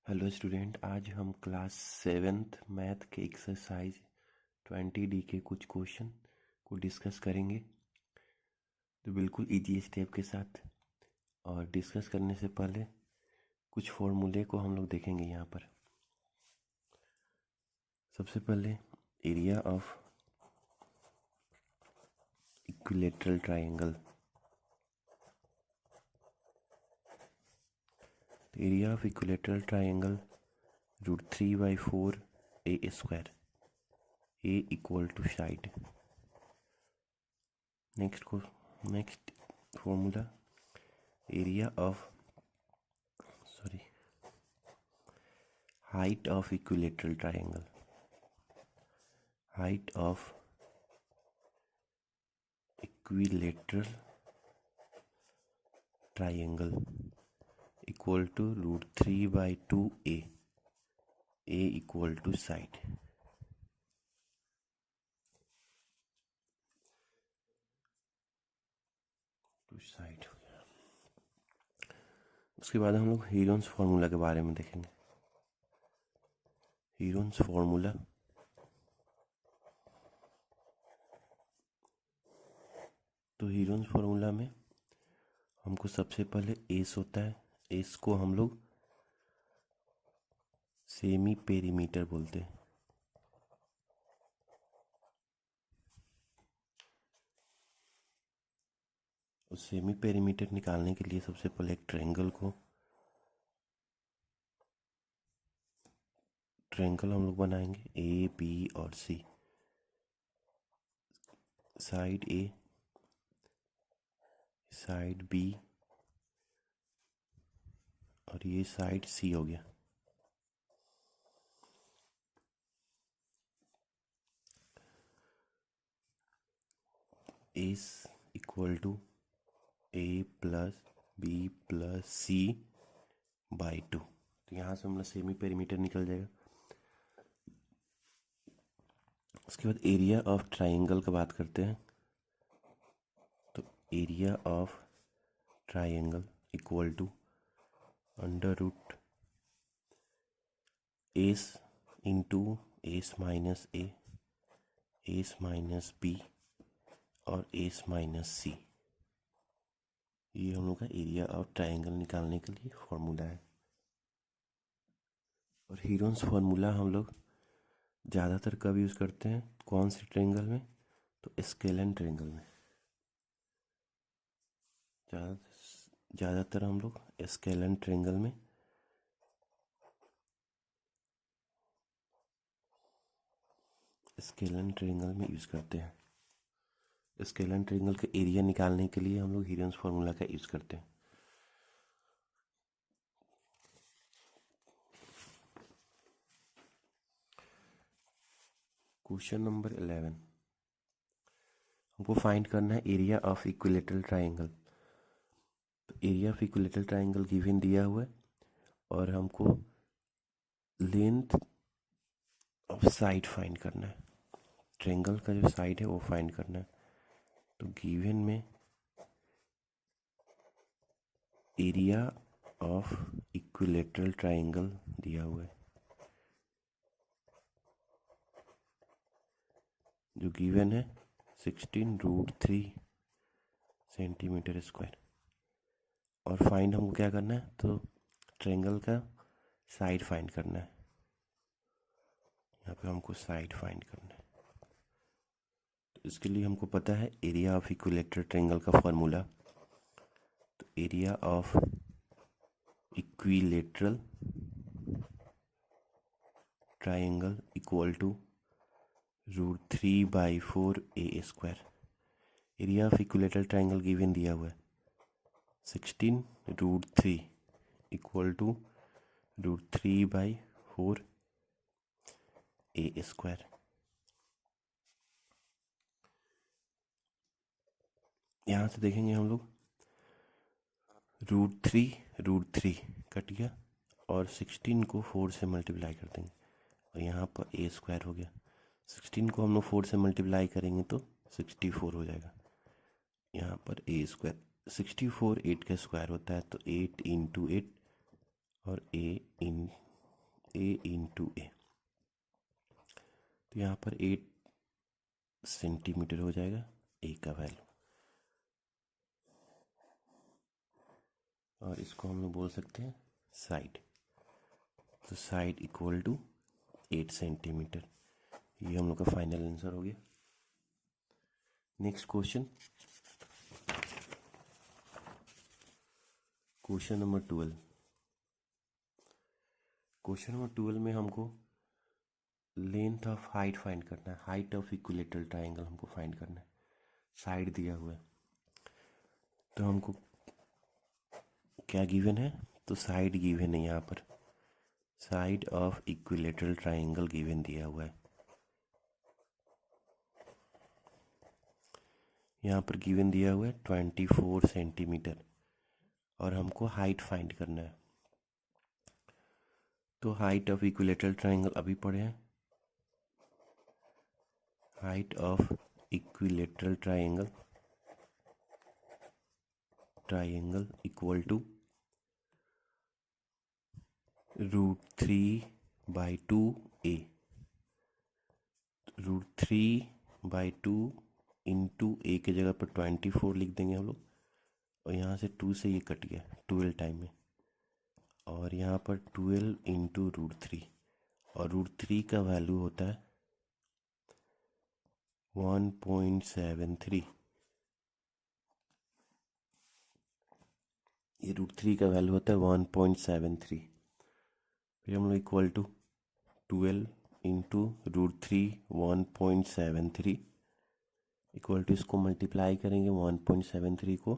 Hello student, आज हम class 7th math के एक्सरसाइज 20D के कुछ क्वेश्चन को डिस्कस करेंगे। तो बिल्कुल इजी स्टेप के साथ। और डिस्कस करने से पहले कुछ फॉर्मूले को हम लोग देखेंगे यहाँ पर। सबसे पहले area of equilateral triangle. Area of equilateral triangle √3/4 a square, a equal to side. Next formula, area of height of equilateral triangle. Height of equilateral triangle equal to √3/2a, a equal to side. To side हो गया। उसके बाद हम लोग Heron's formula के बारे में देखेंगे। हीरोन्स फार्मूला तो हीरोन्स फार्मूला में हमको सबसे पहले एस होता है। एस को हम लोग सेमी पेरीमीटर बोलते हैं। उस सेमी पेरीमीटर निकालने के लिए सबसे पहले एक ट्रायंगल हम लोग बनाएंगे, ए बी और C. Side A, side B और ये साइड सी हो गया। S equal to A plus B plus C by 2। तो यहाँ से हमारा सेमी पेरीमीटर निकल जाएगा। उसके बाद एरिया ऑफ ट्रायंगल का बात करते हैं। तो area of triangle equal to √ S into S minus A, S minus B और एस माइनस सी। ये हम लोग का एरिया ऑफ ट्रायंगल निकालने के लिए फॉर्मूला है। और हीरोन्स फार्मूला हम लोग ज़्यादातर कब यूज़ करते हैं, कौन से ट्रायंगल में? तो स्केलन ट्रायंगल में ज़्यादातर हम लोग स्केलन ट्रायंगल में यूज़ करते हैं। स्केलन ट्रायंगल का एरिया निकालने के लिए हम लोग हीरोन्स फार्मूला का यूज़ करते हैं। क्वेश्चन नंबर 11, हमको फाइंड करना है एरिया ऑफ इक्विलेटरल ट्रायंगल। तो area of equilateral triangle given दिया हुआ है और हमको लेंथ ऑफ साइड फाइंड करना है। ट्रायंगल का जो साइड है वो फाइंड करना है। तो गिवन में एरिया ऑफ इक्विलेटरल ट्रायंगल दिया हुआ है। जो गिवन है 16√3 सेंटीमीटर स्क्वायर। और फाइंड हमको क्या करना है, तो ट्रायंगल का साइड फाइंड करना है। यहाँ पे हमको साइड फाइंड करना है। तो इसके लिए हमको पता है एरिया ऑफ इक्विलेटरल ट्रायंगल का फॉर्मूला। तो area of equilateral triangle equal to √3/4 a square. Area of equilateral triangle given दिया हुआ है 16√3 इक्वल टू √3/4 a स्क्वायर। यहाँ से देखेंगे हम लोग √3 कट गया और 16 को 4 से मल्टीप्लाई कर देंगे और यहाँ पर a स्क्वायर हो गया। 16 को हम लोग 4 से मल्टीप्लाई करेंगे तो 64 हो जाएगा। यहाँ पर a स्क्वायर 64 8 का स्क्वायर होता है, तो 8 × 8 और a इन ए इंटू ए, तो यहाँ पर 8 सेंटीमीटर हो जाएगा ए का वैल्यू, और इसको हम लोग बोल सकते हैं साइड। तो साइड इक्वल टू 8 सेंटीमीटर, ये हम लोग का फाइनल आंसर हो गया। Next question, question number 12। Question number 12 में हमको लेंथ ऑफ हाइट फाइंड करना है, हाइट ऑफ इक्विलेटरल ट्राइंगल हमको फाइंड करना है। साइड दिया हुआ है, तो हमको क्या गिवन है, तो साइड गिवन है यहाँ पर, side of equilateral triangle given दिया हुआ है। यहाँ पर गिवन दिया हुआ है 24 सेंटीमीटर, और हमको हाइट फाइंड करना है। तो हाइट ऑफ इक्विलेटरल ट्राइंगल अभी पढ़े हैं, height of equilateral triangle equal to √3/2a, √3/2 into a के जगह पर 24 लिख देंगे हम लोग, और यहाँ से 2 से ये कट गया 12 टाइम में, और यहाँ पर 12 इंटू √3, और √3 का वैल्यू होता है 1.73। ये √3 का वैल्यू होता है 1.73। फिर हम लोग equal to 12 into √3 1.73 equal to, इसको मल्टीप्लाई करेंगे 1.73 को,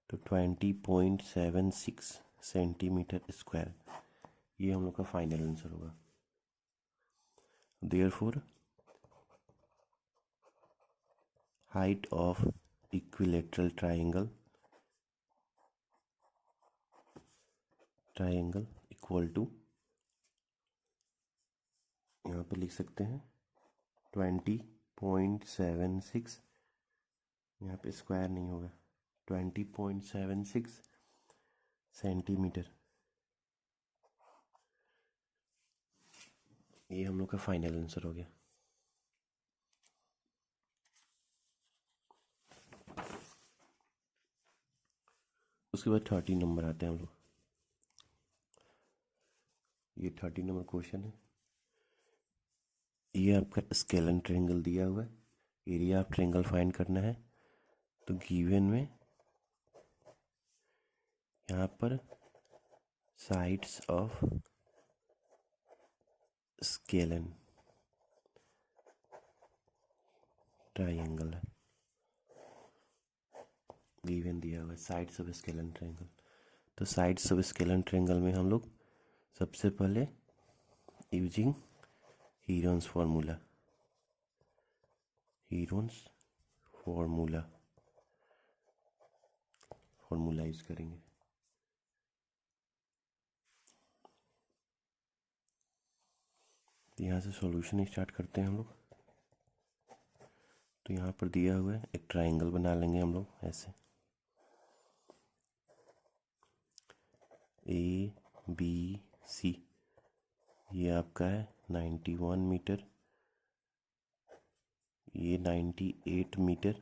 तो 20.76 सेंटीमीटर स्क्वायर, ये हम लोग का फाइनल आंसर होगा। Therefore height of equilateral triangle equal to, यहाँ पे लिख सकते हैं 20.76, यहाँ पे स्क्वायर नहीं होगा, 20.76 सेंटीमीटर, ये हम लोग का फाइनल आंसर हो गया। उसके बाद 30 नंबर आते हैं हम लोग। ये 30 नंबर क्वेश्चन है, ये आपका स्केलन ट्रायंगल दिया हुआ है, एरिया ऑफ ट्रायंगल फाइंड करना है। तो गिवन में यहाँ पर साइड्स ऑफ स्केलन ट्रायंगल है, गिवन दिया हुआ है साइड्स ऑफ स्केलन ट्रायंगल। तो साइड्स ऑफ स्केलन ट्रायंगल में हम लोग सबसे पहले यूजिंग हीरोन्स फार्मूला यूज करेंगे। यहाँ से सॉल्यूशन स्टार्ट करते हैं हम लोग। तो यहाँ पर दिया हुआ है, एक ट्रायंगल बना लेंगे हम लोग ऐसे, ABC, ये आपका है 91 मीटर, ये 98 मीटर,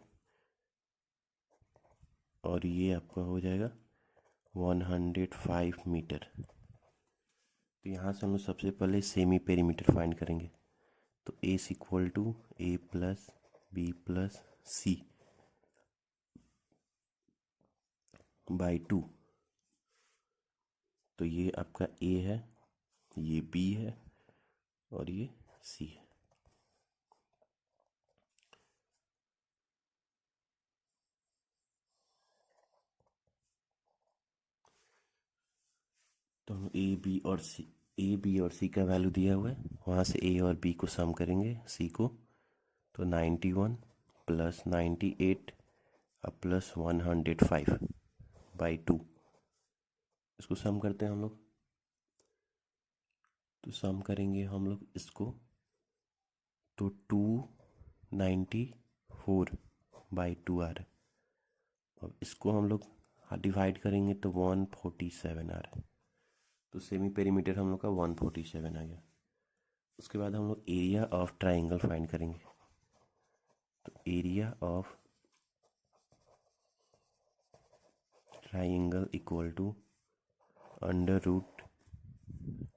और ये आपका हो जाएगा 105 मीटर। तो यहाँ से हम लोग सबसे पहले सेमी पेरीमीटर फाइंड करेंगे। तो A equal to A plus B plus C by 2। तो ये आपका A है, ये B है, और ये C है। तो हम A B और C का वैल्यू दिया हुआ है, वहाँ से A और B को सम करेंगे C को। तो 91 प्लस 98 अब प्लस 105 बाई 2, इसको सम करते हैं हम लोग। तो सम करेंगे हम लोग इसको, तो 294 बाई 2 आ रहा है। अब इसको हम लोग डिवाइड करेंगे तो 147 आ रहा है। तो सेमी पेरीमीटर हम लोग का 147 आ गया। उसके बाद हम लोग एरिया ऑफ ट्राइंगल फाइंड करेंगे। तो area of triangle equal to under root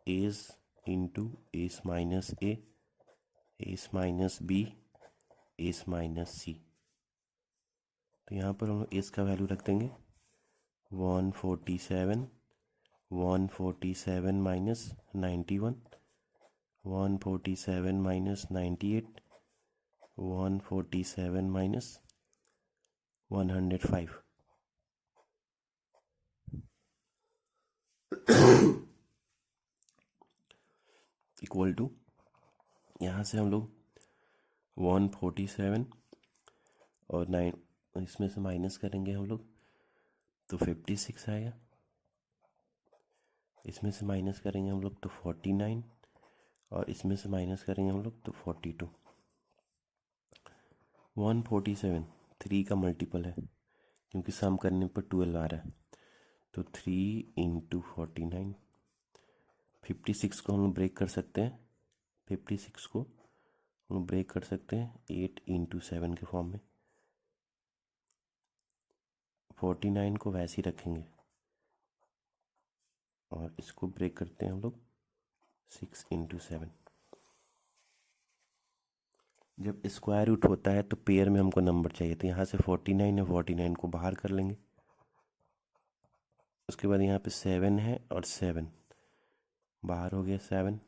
S into S minus A, S minus B, S minus c. तो यहाँ पर हम लोग एस का वैल्यू रख देंगे 147, 147 minus 91, 147 minus 98, 147 minus 105 equal to, यहाँ से हम लोग 147 और 9 इसमें से माइनस करेंगे हम लोग तो 56 आएगा। इसमें से माइनस करेंगे हम लोग तो 49 और इसमें से माइनस करेंगे हम लोग तो 42। 147 3 का मल्टीपल है क्योंकि सम करने पर 12 आ रहा है, तो 3 इंटू 49। 56 को हम लोग ब्रेक कर सकते हैं, 56 को हम लोग ब्रेक कर सकते हैं 8 इंटू 7 के फॉर्म में। 49 को वैसे ही रखेंगे और इसको ब्रेक करते हैं हम लोग 6 इंटू 7। जब स्क्वायर रूट होता है तो पेयर में हमको नंबर चाहिए, तो यहाँ से 49 है, 49 को बाहर कर लेंगे। उसके बाद यहाँ पे 7 है और 7 बाहर हो गया 7।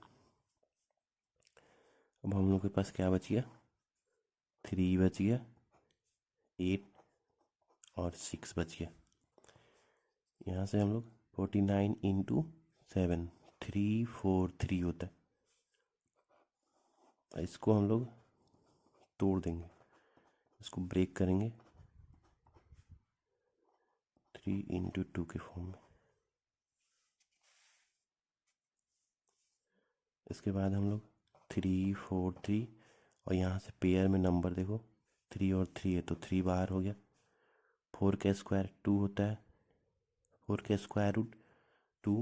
अब हम लोग के पास क्या बच गया, 3 बच गया, 8 और 6 बच गया। यहाँ से हम लोग 49 इंटू 7 343 होता है। इसको हम लोग तोड़ देंगे, इसको ब्रेक करेंगे 3 इंटू 2 के फॉर्म में। इसके बाद हम लोग 3 4 3 और यहाँ से पेयर में नंबर देखो 3 और 3 है तो 3 बाहर हो गया। 4 का स्क्वायर 2 होता है, 4 का स्क्वायर रूट 2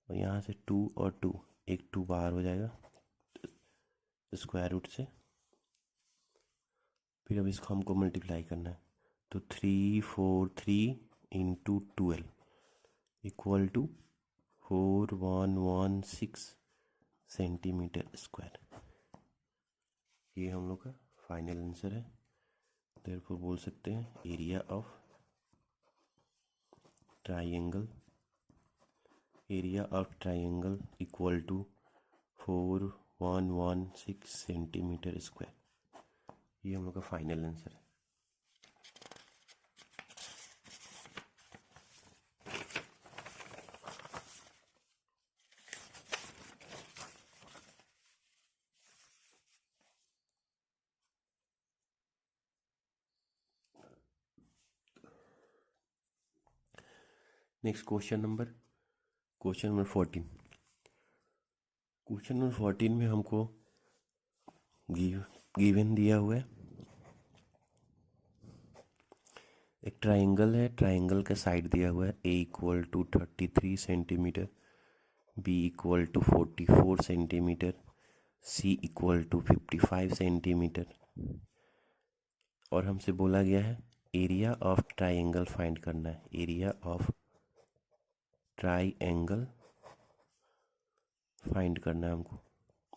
और यहाँ से 2 और 2 एक 2 बाहर हो जाएगा स्क्वायर रूट से। फिर अब इसको हमको मल्टीप्लाई करना है, तो 343 into 12 equal to 4116 centimetre square. ये हम लोग का फाइनल आंसर है। देयरफॉर बोल सकते हैं area of triangle, area of triangle equal to 4116 centimetre square. ये हम लोग का फाइनल आंसर है। Next question number 14। Question number 14 में हमको गिवन दिया हुआ है एक ट्राइंगल है, ट्राइंगल का साइड दिया हुआ है a equal to 33 centimetre, b equal to 44 centimetre, c equal to 55 centimetre. और हमसे बोला गया है एरिया ऑफ ट्राइंगल फाइंड करना है। एरिया ऑफ ट्राइंगल फाइंड करना है हमको,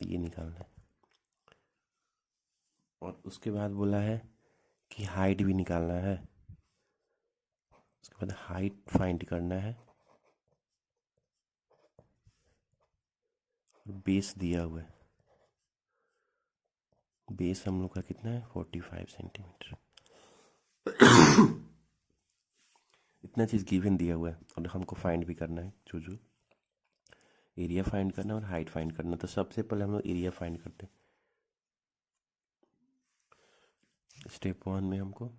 ये निकालना है। और उसके बाद बोला है कि हाइट भी निकालना है। उसके बाद हाइट फाइंड करना है और बेस दिया हुआ है। बेस हम लोग का कितना है 45 सेंटीमीटर। इतना चीज़ गिवन दिया हुआ है और हमको फाइंड भी करना है, जो एरिया फाइंड करना है और हाइट फाइंड करना। तो सबसे पहले हम लोग एरिया फाइंड करते हैं। स्टेप 1 में हमको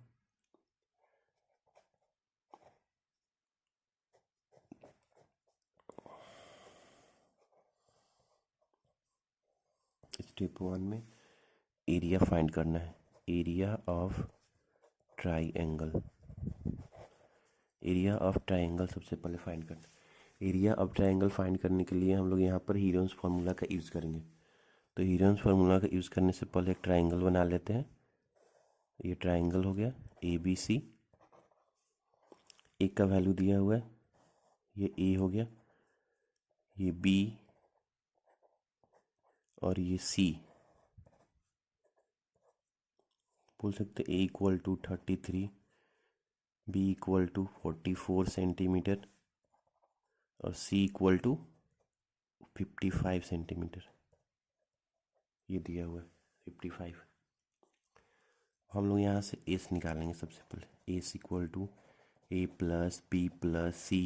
एरिया फाइंड करना है। Area of triangle, area of triangle सबसे पहले फाइंड करना है। एरिया ऑफ ट्रायंगल फाइंड करने के लिए हम लोग यहाँ पर हीरोन्स फार्मूला का यूज़ करेंगे। तो हीरोन्स फार्मूला का यूज़ करने से पहले एक ट्रायंगल बना लेते हैं। ये ट्रायंगल हो गया ABC, एक का वैल्यू दिया हुआ है, ये A हो गया, ये B और ये C। बोल सकते A equal to 33, B equal to 44 centimetre और C इक्वल टू 55 सेंटीमीटर। ये दिया हुआ है 55। हम लोग यहाँ से एस निकालेंगे सबसे पहले। S equal to A plus B plus C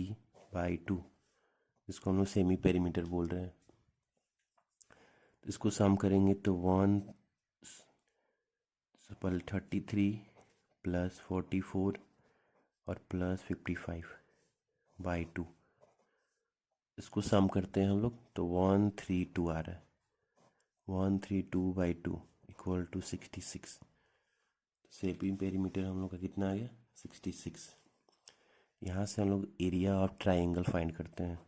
by 2, इसको हम लोग सेमी पेरीमीटर बोल रहे हैं। इसको सम करेंगे तो 33 प्लस 44 और प्लस 55 बाई 2, इसको सम करते हैं हम लोग तो 132 आ रहा है। 132 by 2 equal to 66। Semi perimeter हम लोग का कितना आ गया 66। यहाँ से हम लोग एरिया ऑफ ट्रायंगल फाइंड करते हैं।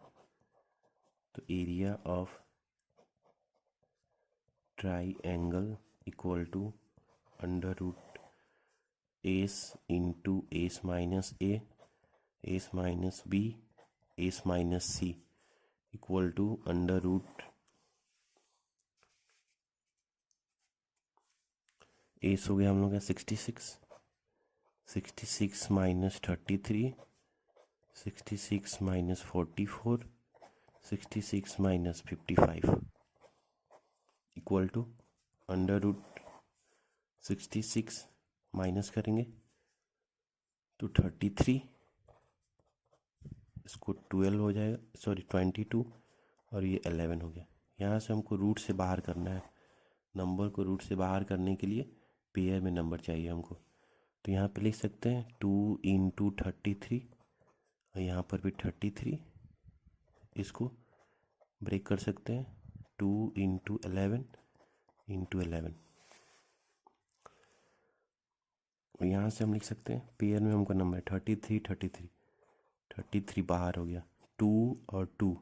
तो area of triangle equal to under root S into S minus A, S minus B, S minus C equal to under root S हो गया हम लोग का 66, 66 minus 33, 66 minus 44, 66 minus 55 equal to under root 66 minus करेंगे तो 33, इसको 12 हो जाएगा, सॉरी 22 और ये 11 हो गया। यहाँ से हमको रूट से बाहर करना है। नंबर को रूट से बाहर करने के लिए पेयर में नंबर चाहिए हमको। तो यहाँ पे लिख सकते हैं 2 इंटू 33 और यहाँ पर भी 33, इसको ब्रेक कर सकते हैं 2 इंटू 11 इंटू 11। और यहाँ से हम लिख सकते हैं पेयर में हमको नंबर 33 33, 33 बाहर हो गया, 2 और 2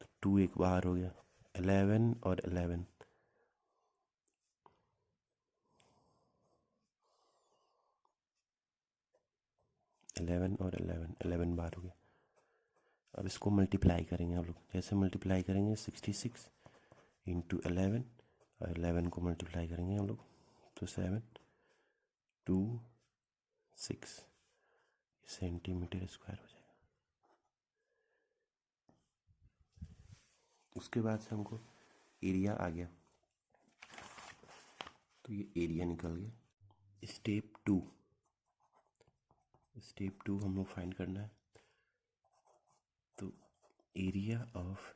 तो 2 एक बाहर हो गया, 11 और 11, 11 और 11, 11 बाहर हो गया। अब इसको मल्टीप्लाई करेंगे हम लोग। जैसे मल्टीप्लाई करेंगे 66 इंटू 11 और 11 को मल्टीप्लाई करेंगे हम लोग तो 7 2 6 सेंटीमीटर स्क्वायर हो जाएगा। उसके बाद से हमको एरिया आ गया, तो ये एरिया निकल गया। स्टेप टू हम लोग फाइंड करना है। तो area of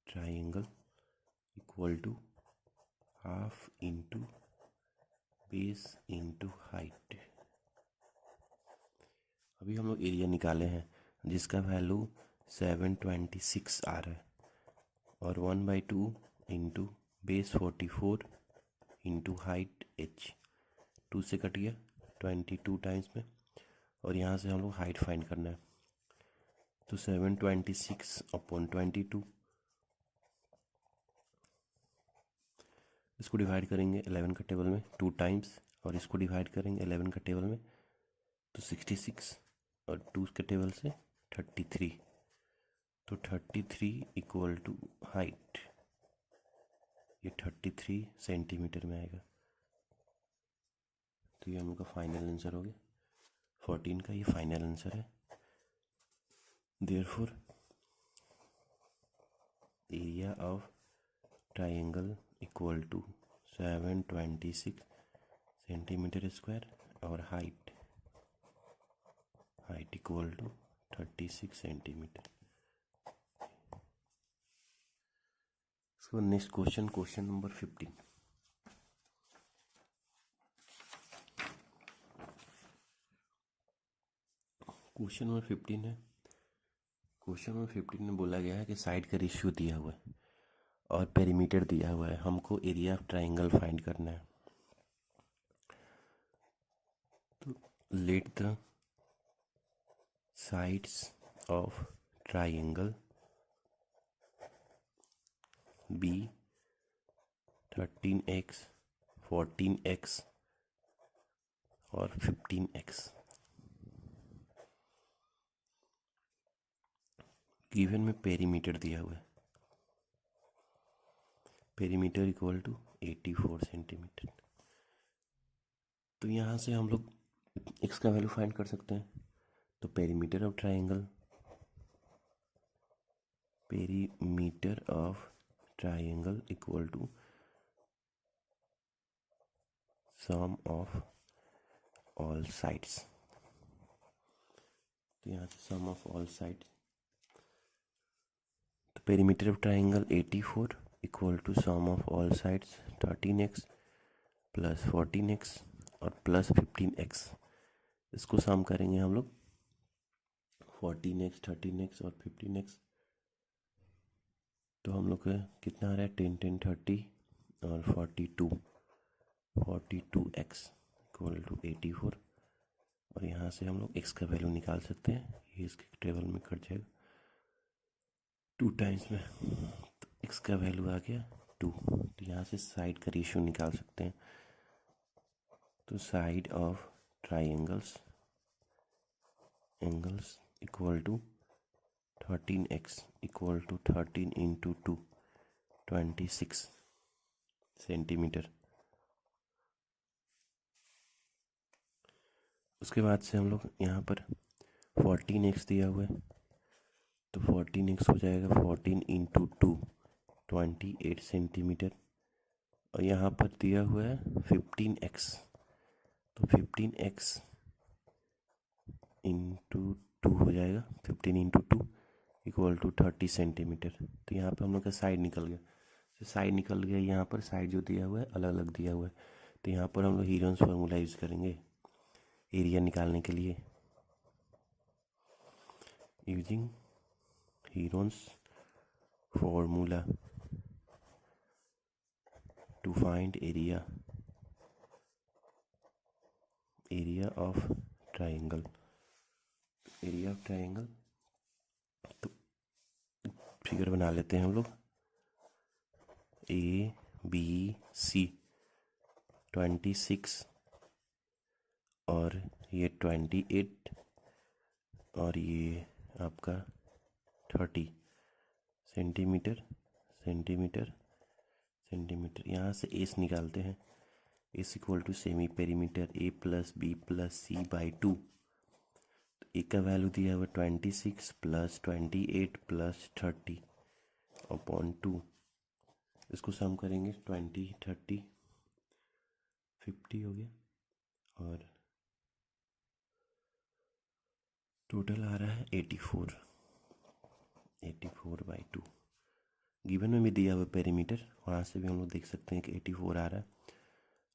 triangle equal to half into base into height. अभी हम लोग एरिया निकाले हैं जिसका वैल्यू 726 आ रहा है और 1/2 into base 44 into height h, 2 से कट गया 22 टाइम्स में। और यहाँ से हम लोग हाइट फाइंड करना है तो 726 अपॉन 22, इसको डिवाइड करेंगे 11 का टेबल में 2 टाइम्स और इसको डिवाइड करेंगे 11 का टेबल में तो 66 और 2 के टेबल से 33, तो 33 इक्वल टू हाइट, ये 33 सेंटीमीटर में आएगा। तो ये हम लोग का फाइनल आंसर हो गया 14 का, ये फाइनल आंसर है। Therefore area of triangle equal to 726 centimetre square और height equal to 36 centimetre. So next question number 15। Question number 15 है। क्वेश्चन नंबर 15 में बोला गया है कि साइड का रेशियो दिया हुआ है और पेरीमीटर दिया हुआ है, हमको एरिया ऑफ ट्रायंगल फाइंड करना है। तो let the sides of triangle be 13x 14x और 15x। गिवन में पेरीमीटर दिया हुआ है, पेरीमीटर इक्वल टू 84 सेंटीमीटर। तो यहाँ से हम लोग x का वैल्यू फाइंड कर सकते हैं। तो perimeter of triangle equal to sum of all sides. तो यहाँ से सम ऑफ ऑल साइड्स, तो perimeter of triangle 84 equal to sum of all sides 13x plus 14x और प्लस 15x। इसको सम करेंगे हम लोग 14x 13x और 15x। तो हम लोग का कितना आ रहा है 10 10 30 और 42x इक्वल टू 84। और यहाँ से हम लोग x का वैल्यू निकाल सकते हैं, ये इसके टेबल में कट जाएगा 2 टाइम्स में। तो x का वैल्यू आ गया 2। तो यहाँ से साइड का रेशियो निकाल सकते हैं। तो side of triangles equal to 13x equal to 13 into 2 26 centimetre. उसके बाद से हम लोग यहाँ पर 14x दिया हुआ है, तो 14x हो जाएगा 14 इंटू 2 28 सेंटीमीटर। और यहाँ पर दिया हुआ है 15x, तो 15x इंटू 2 हो जाएगा 15 इंटू 2 इक्वल टू 30 सेंटीमीटर। तो यहाँ पर हम लोग का साइड निकल गया, तो साइड निकल गया। यहाँ पर साइड जो दिया हुआ है अलग अलग दिया हुआ है। तो यहाँ पर हम लोग हीरोन्स फार्मूला यूज़ करेंगे एरिया निकालने के लिए। Using Heron's formula to find area of triangle. तो फिगर बना लेते हैं हम लोग। ABC 26 और ये 28 और ये आपका 30 सेंटीमीटर। यहाँ से एस निकालते हैं। S equal to semi perimeter A plus B plus C by 2। तो ए का वैल्यू दिया हुआ 26 प्लस 28 प्लस 30 अपॉन 2। इसको सम करेंगे 20 30 50 हो गया और टोटल आ रहा है 84 बाई 2। गिवन में भी दिया हुआ पेरीमीटर, वहाँ से भी हम लोग देख सकते हैं कि 84 आ रहा है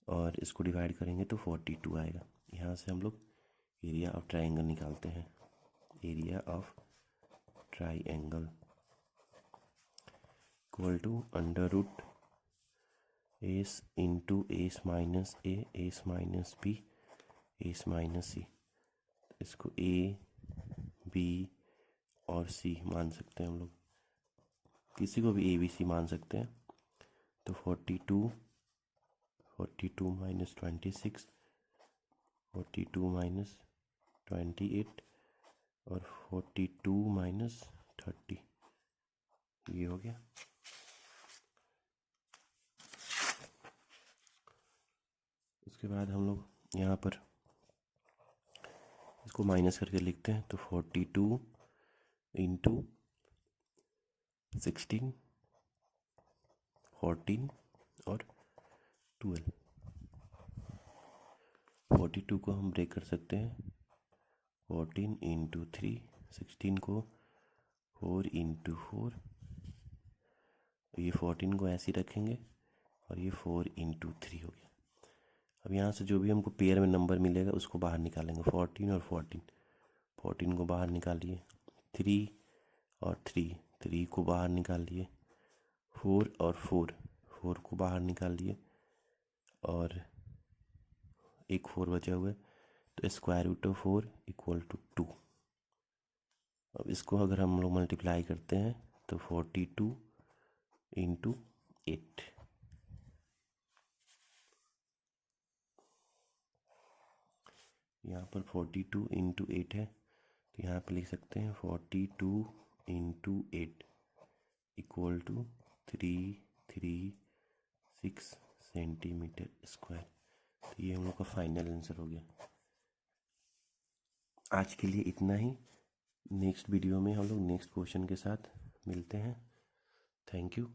और इसको डिवाइड करेंगे तो 42 आएगा। यहाँ से हम लोग एरिया ऑफ ट्राइंगल निकालते हैं। Area of triangle equal to under root S into S minus A S minus B S minus c. इसको ए बी और सी मान सकते हैं हम लोग, किसी को भी ए बी सी मान सकते हैं। तो 42 माइनस 26 42 माइनस 28 और 42 माइनस 30, ये हो गया। उसके बाद हम लोग यहाँ पर इसको माइनस करके लिखते हैं। तो 42 इंटू 16 14 और 12। 42 को हम ब्रेक कर सकते हैं 14 इंटू 3, 16 को 4 इंटू 4, ये 14 को ऐसे ही रखेंगे और ये 4 इंटू 3 हो गया। अब यहाँ से जो भी हमको पेयर में नंबर मिलेगा उसको बाहर निकालेंगे 14 और 14 को बाहर निकालिए, 3 और 3 को बाहर निकालिए, 4 और 4 को बाहर निकालिए और एक 4 बचा हुआ है। तो square root of 4 equal to 2 अब इसको अगर हम लोग मल्टीप्लाई करते हैं तो 42 इंटू 8, यहाँ पर 42 इंटू 8 है तो यहाँ पर लिख सकते हैं 42 into 8 equal to 336 centimetre square. तो ये हम लोग का फाइनल आंसर हो गया। आज के लिए इतना ही। नेक्स्ट वीडियो में हम लोग नेक्स्ट क्वेश्चन के साथ मिलते हैं। Thank you.